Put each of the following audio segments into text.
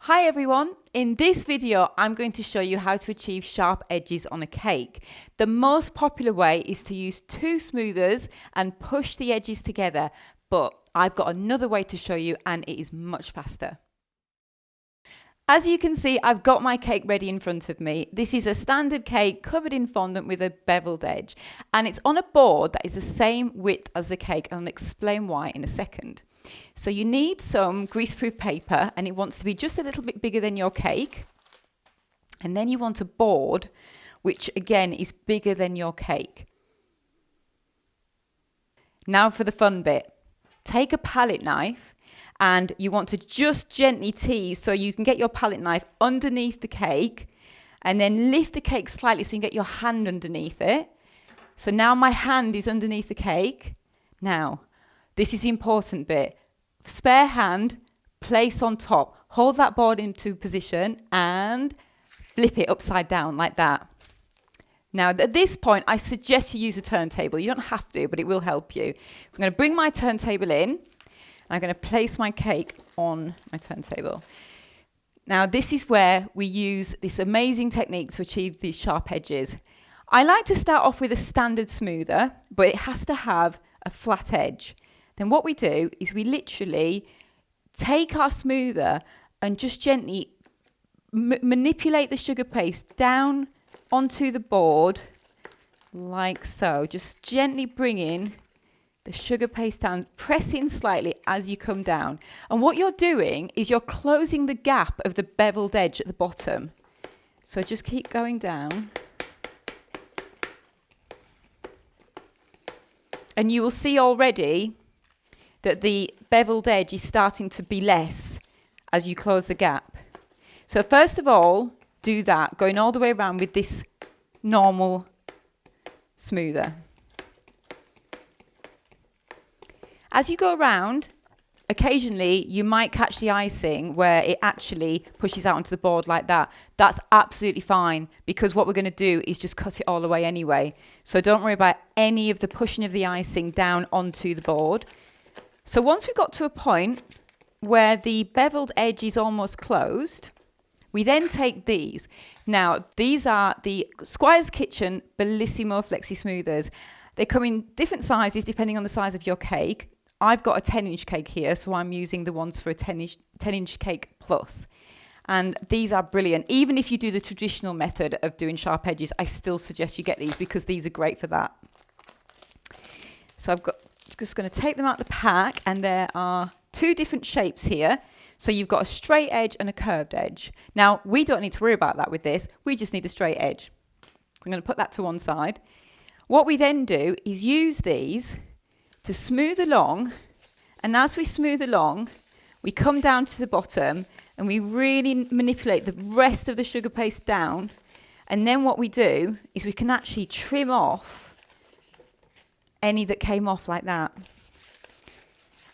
Hi everyone, in this video I'm going to show you how to achieve sharp edges on a cake. The most popular way is to use two smoothers and push the edges together, but I've got another way to show you and it is much faster. As you can see, I've got my cake ready in front of me. This is a standard cake covered in fondant with a beveled edge, and it's on a board that is the same width as the cake, and I'll explain why in a second. So you need some greaseproof paper, and it wants to be just a little bit bigger than your cake. And then you want a board, which again is bigger than your cake. Now for the fun bit. Take a palette knife, and you want to just gently tease so you can get your palette knife underneath the cake, and then lift the cake slightly so you can get your hand underneath it. So now my hand is underneath the cake. Now, this is the important bit. Spare hand, place on top. Hold that board into position and flip it upside down like that. Now, at this point, I suggest you use a turntable. You don't have to, but it will help you. So I'm going to bring my turntable in. I'm going to place my cake on my turntable. Now, this is where we use this amazing technique to achieve these sharp edges. I like to start off with a standard smoother, but it has to have a flat edge. Then what we do is we literally take our smoother and just gently manipulate the sugar paste down onto the board like so. Just gently bringing the sugar paste down, pressing slightly as you come down. And what you're doing is you're closing the gap of the beveled edge at the bottom. So just keep going down. And you will see already that the beveled edge is starting to be less as you close the gap. So first of all, do that, going all the way around with this normal smoother. As you go around, occasionally you might catch the icing where it actually pushes out onto the board like that. That's absolutely fine, because what we're going to do is just cut it all away anyway. So don't worry about any of the pushing of the icing down onto the board. So once we've got to a point where the beveled edge is almost closed, we then take these. Now, these are the Squire's Kitchen Bellissimo Flexi Smoothers. They come in different sizes depending on the size of your cake. I've got a 10-inch cake here, so I'm using the ones for a 10-inch cake plus. And these are brilliant. Even if you do the traditional method of doing sharp edges, I still suggest you get these because these are great for that. So I'm just going to take them out the pack, and there are two different shapes here. So you've got a straight edge and a curved edge. Now, we don't need to worry about that with this. We just need a straight edge. I'm going to put that to one side. What we then do is use these to smooth along, and as we smooth along, we come down to the bottom and we really manipulate the rest of the sugar paste down, and then what we do is we can actually trim off any that came off like that.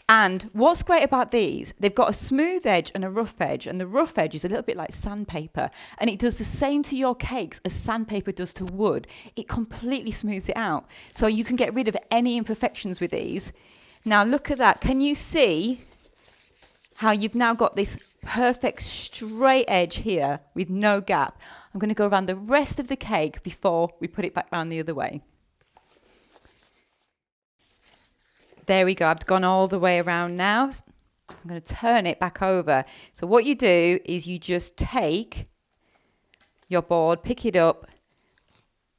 And what's great about these, they've got a smooth edge and a rough edge, and the rough edge is a little bit like sandpaper, and it does the same to your cakes as sandpaper does to wood. It completely smooths it out. So you can get rid of any imperfections with these. Now look at that. Can you see how you've now got this perfect straight edge here with no gap? I'm going to go around the rest of the cake before we put it back round the other way. There we go, I've gone all the way around now. I'm going to turn it back over. So what you do is you just take your board, pick it up,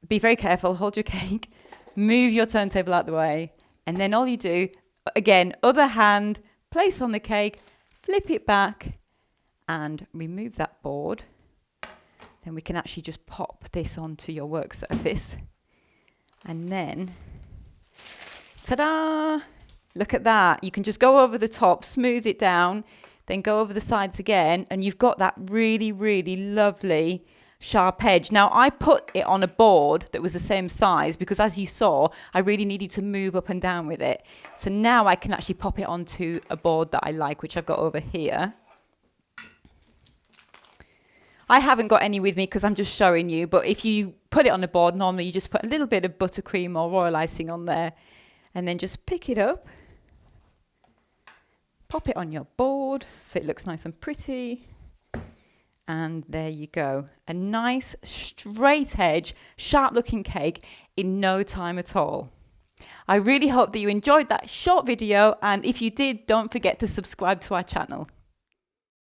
be very careful, hold your cake, move your turntable out the way, and then all you do, again, other hand, place on the cake, flip it back, and remove that board. Then we can actually just pop this onto your work surface. And then, ta-da! Look at that. You can just go over the top, smooth it down, then go over the sides again, and you've got that really, really lovely sharp edge. Now, I put it on a board that was the same size because, as you saw, I really needed to move up and down with it. So now I can actually pop it onto a board that I like, which I've got over here. I haven't got any with me because I'm just showing you, but if you put it on a board, normally you just put a little bit of buttercream or royal icing on there, and then just pick it up, pop it on your board so it looks nice and pretty, And there you go. A nice straight edge, sharp looking cake in no time at all. I really hope that you enjoyed that short video, and if you did, don't forget to subscribe to our channel.